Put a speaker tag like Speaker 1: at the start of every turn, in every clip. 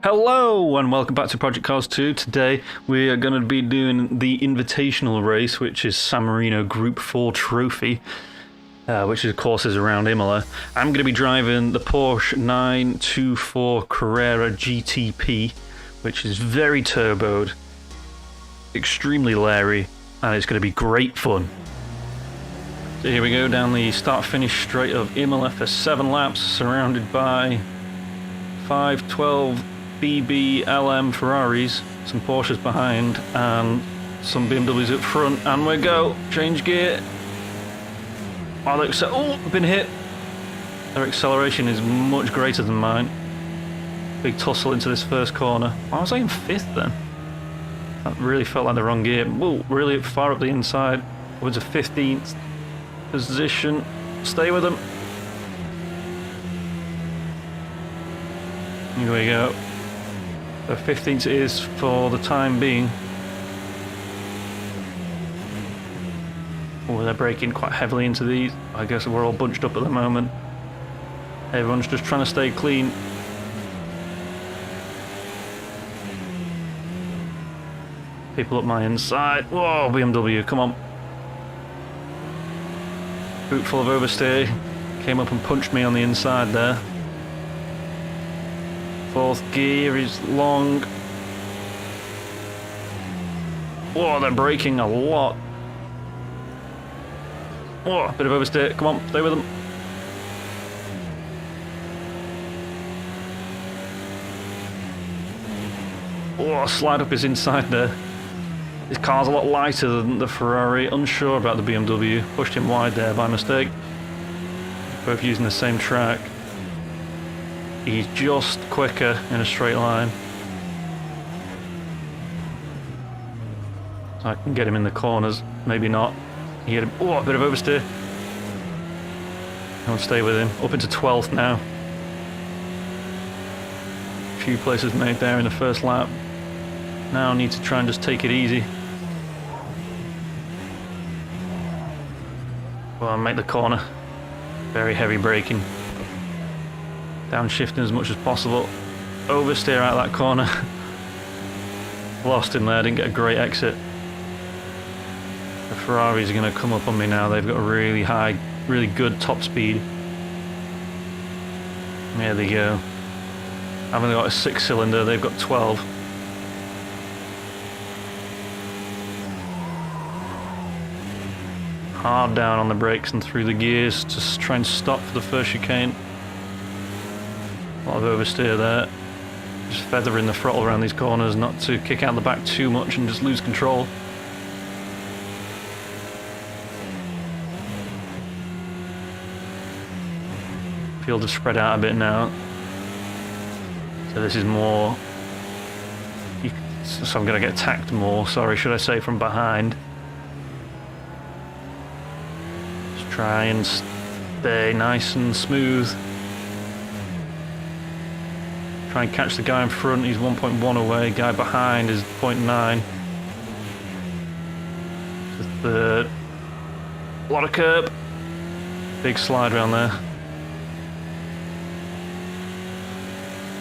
Speaker 1: Hello and welcome back to Project Cars 2. Today we are going to be doing the Invitational race, which is San Marino Group 4 Trophy, which of course is around Imola. I'm going to be driving the Porsche 924 Carrera GTP, which is very turboed, extremely leery, and it's going to be great fun. So here we go down the start-finish straight of Imola for 7 laps, surrounded by 512 BB LM Ferraris, some Porsches behind, and some BMWs up front, and we go. Change gear. Oh, been hit. Their acceleration is much greater than mine. Big tussle into this first corner. Why was I in 5th then? That really felt like the wrong gear. Whoa, really far up the inside. Towards a 15th position. Stay with them. Here we go. So 15th is for the time being. Oh, they're braking quite heavily into these. I guess we're all bunched up at the moment. Everyone's just trying to stay clean. People up my inside. Whoa, BMW, come on. Boot full of oversteer. Came up and punched me on the inside there. 4th gear is long. Whoa, they're braking a lot. Whoa, bit of oversteer. Come on, stay with them. Whoa, slide up his inside there. This car's a lot lighter than the Ferrari. Unsure about the BMW. Pushed him wide there by mistake. Both using the same track. He's just quicker in a straight line. So I can get him in the corners. Maybe not. He had a bit of oversteer. I'll stay with him. Up into 12th now. A few places made there in the first lap. Now I need to try and just take it easy. Well, I'll make the corner. Very heavy braking. Downshifting as much as possible. Oversteer out that corner. Lost him there, didn't get a great exit. The Ferraris are going to come up on me now. They've got a really high, really good top speed. There they go. I've only got a 6-cylinder, they've got 12. Hard down on the brakes and through the gears to try and stop for the first chicane. A lot of oversteer there. Just feathering the throttle around these corners, not to kick out the back too much and just lose control. Field has spread out a bit now. So this is more... So I'm going to get attacked more, sorry, should I say, from behind. Just try and stay nice and smooth. Try and catch the guy in front, he's 1.1 away, guy behind is 0.9. The third. A lot of curb. Big slide around there.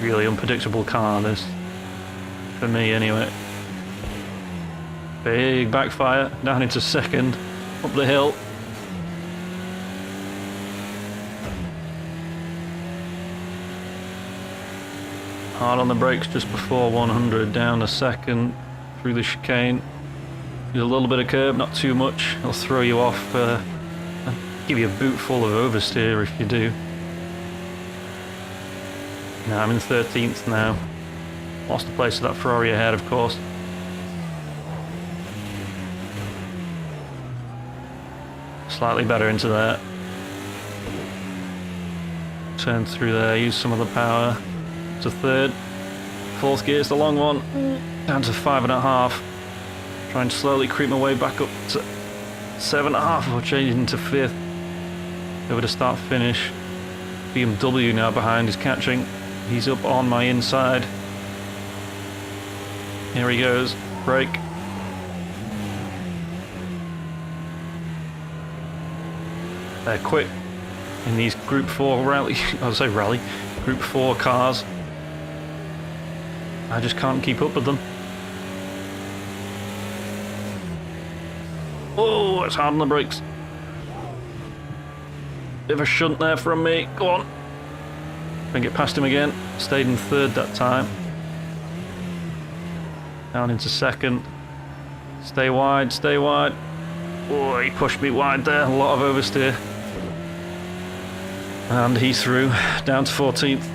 Speaker 1: Really unpredictable car, this. For me, anyway. Big backfire, down into 2nd, up the hill. Hard on the brakes just before 100, down a 2nd, through the chicane. There's a little bit of curb, not too much. It'll throw you off, and give you a boot full of oversteer if you do. Now I'm in 13th now. Lost the place to that Ferrari ahead, of course. Slightly better into there. Turn through there, use some of the power. To 3rd. 4th gear is the long one. Down to 5.5. Try and slowly creep my way back up to 7.5 before changing to 5th. Over to start finish. BMW now behind is catching. He's up on my inside. Here he goes. Brake. They're quick in these Group 4 rally. I would say rally. Group 4 cars. I just can't keep up with them. Oh, it's hard on the brakes. Bit of a shunt there from me. Go on. Can get past him again. Stayed in third that time. Down into second. Stay wide, stay wide. Oh, he pushed me wide there. A lot of oversteer. And he's through. Down to 14th.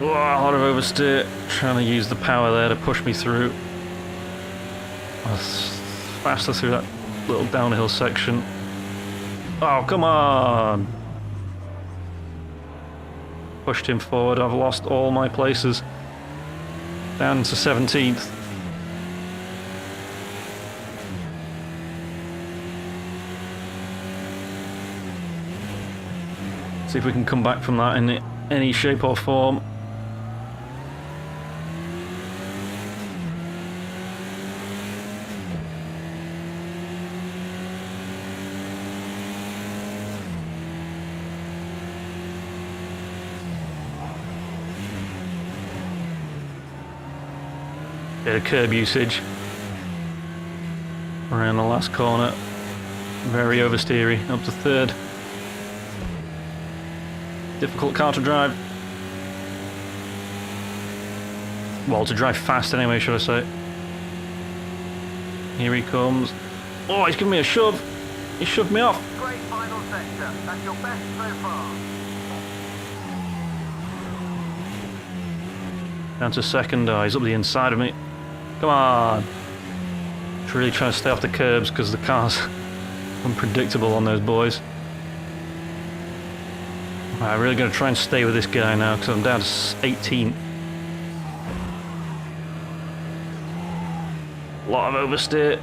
Speaker 1: Oh, a lot of oversteer. Trying to use the power there to push me through. I was faster through that little downhill section. Oh, come on! Pushed him forward. I've lost all my places. Down to 17th. See if we can come back from that in any shape or form. Bit of curb usage around the last corner. Very oversteery, up to third. Difficult car to drive. Well, to drive fast anyway, should I say. Here he comes. Oh, he's giving me a shove. He shoved me off.
Speaker 2: Great final sector. That's your best so far.
Speaker 1: Down to second. Oh, he's up the inside of me. Come on. Just really trying to stay off the curbs because the car's unpredictable on those boys. I'm really going to try and stay with this guy now because I'm down to 18. A lot of oversteer.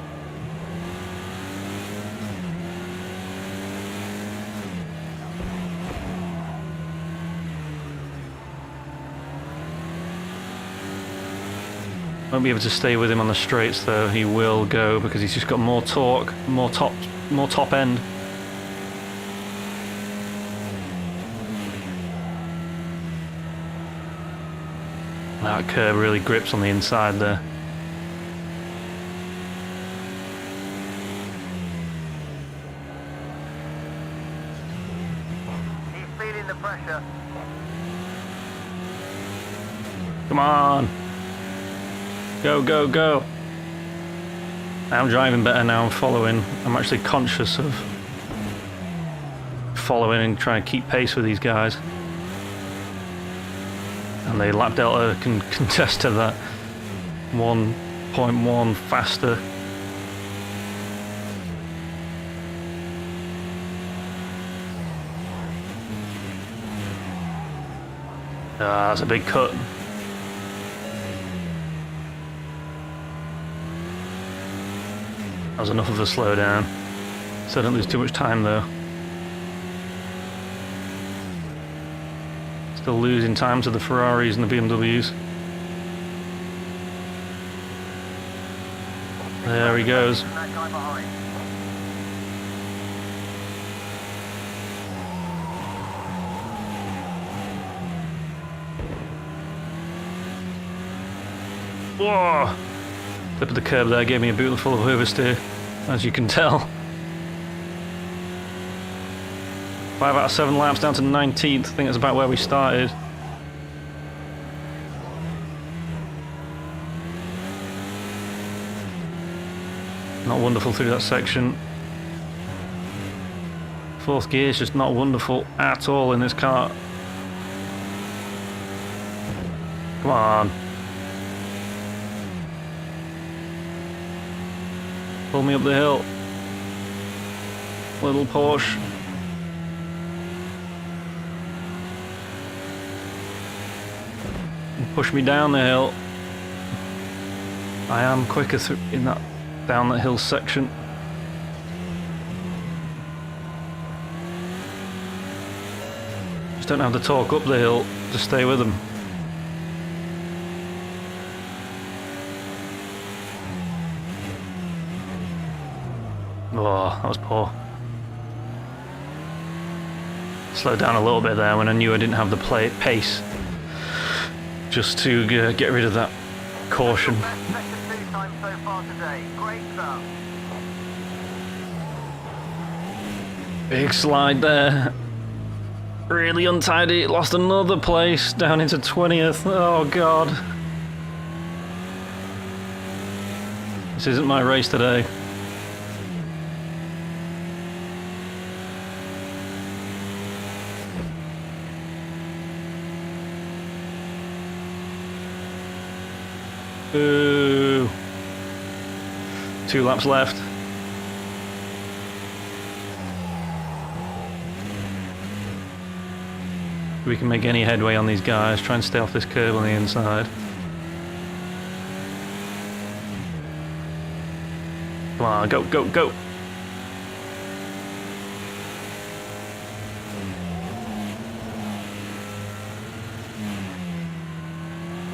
Speaker 1: Won't be able to stay with him on the straights though. He will go because he's just got more torque, more top end. That curb really grips on the inside there.
Speaker 2: Keep feeling the pressure.
Speaker 1: Come on. Go, go, go. I'm driving better now, I'm following. I'm actually conscious of following and trying to keep pace with these guys. And the lap delta can contest to that 1.1 faster. Ah, that's a big cut. That was enough of a slowdown. So I don't lose too much time though. Still losing time to the Ferraris and the BMWs. There he goes. Whoa! Tip of the curb there gave me a boot full of oversteer, as you can tell. 5 out of 7 laps down to 19th. I think that's about where we started. Not wonderful through that section. Fourth gear is just not wonderful at all in this car. Come on. Pull me up the hill. Little Porsche. And push me down the hill. I am quicker in that down that hill section. Just don't have the torque up the hill to stay with them. Oh, that was poor. Slowed down a little bit there when I knew I didn't have the pace. Just to get rid of that caution.
Speaker 2: Best sector 2 time so far today. Great stuff.
Speaker 1: Big slide there. Really untidy. Lost another place down into 20th. Oh god. This isn't my race today. Ooh. 2 laps left. If we can make any headway on these guys, try and stay off this curve on the inside. Come on, go, go, go!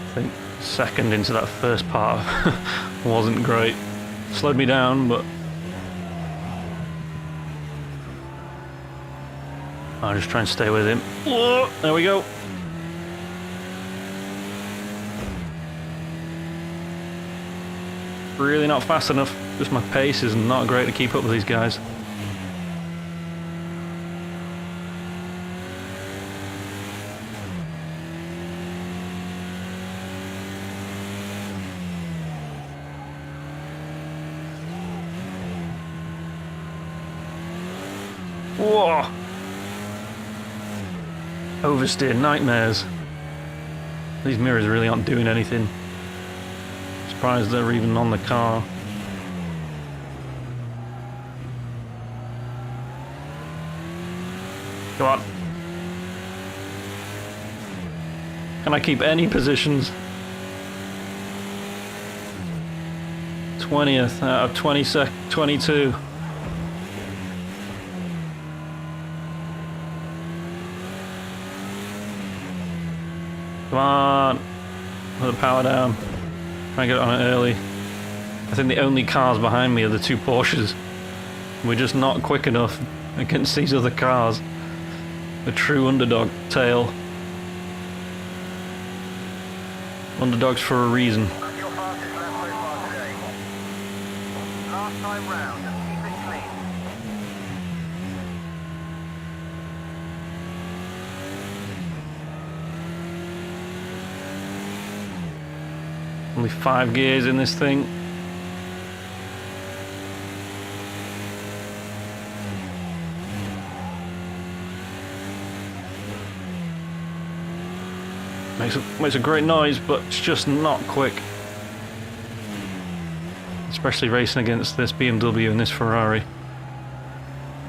Speaker 1: I think second into that first part wasn't great. Slowed me down, but I'll just try and stay with him. Whoa, there we go. Really not fast enough. Just my pace is not great to keep up with these guys. Whoa! Oversteer nightmares. These mirrors really aren't doing anything. Surprised they're even on the car. Come on. Can I keep any positions? 20th out of 22. Come on. Put the power down. Try and get it on it early. I think the only cars behind me are the 2 Porsches. We're just not quick enough against these other cars. A true underdog tale. Underdogs for a reason.
Speaker 2: That's your fastest lap so far today. Last time round, keep it clean.
Speaker 1: Only 5 gears in this thing. Makes a great noise, but it's just not quick. Especially racing against this BMW and this Ferrari.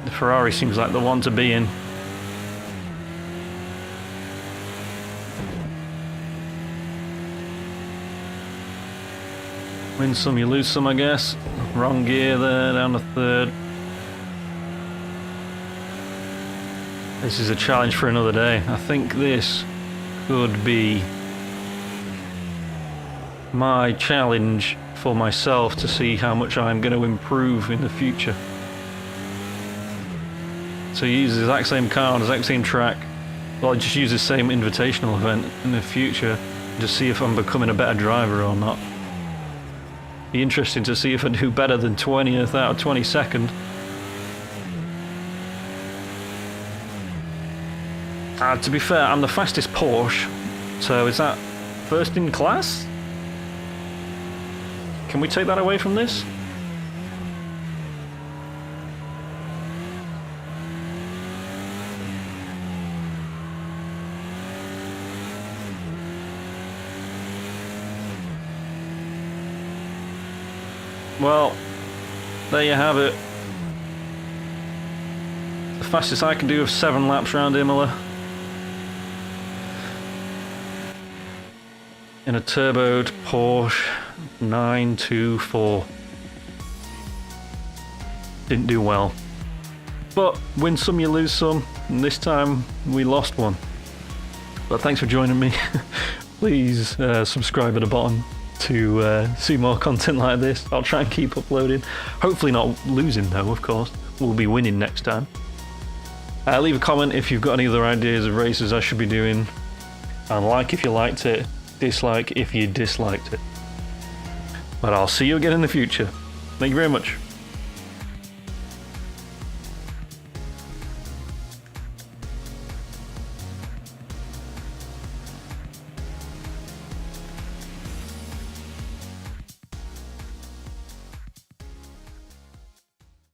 Speaker 1: The Ferrari seems like the one to be in. Win some, you lose some, I guess. Wrong gear there, down to 3rd. This is a challenge for another day. I think this could be my challenge for myself to see how much I'm going to improve in the future. So you use the exact same car, the exact same track. Well, I just use the same invitational event in the future, just see if I'm becoming a better driver or not. Be interesting to see if I do better than 20th out of 22nd. To be fair, I'm the fastest Porsche, so is that first in class? Can we take that away from this? Well, there you have it. The fastest I can do of 7 laps around Imola. In a turboed Porsche 924. Didn't do well. But win some, you lose some. And this time we lost one. But thanks for joining me. Please subscribe at the bottom to see more content like this. I'll try and keep uploading. Hopefully not losing though, of course. We'll be winning next time. Leave a comment if you've got any other ideas of races I should be doing, and like if you liked it, dislike if you disliked it. But I'll see you again in the future. Thank you very much.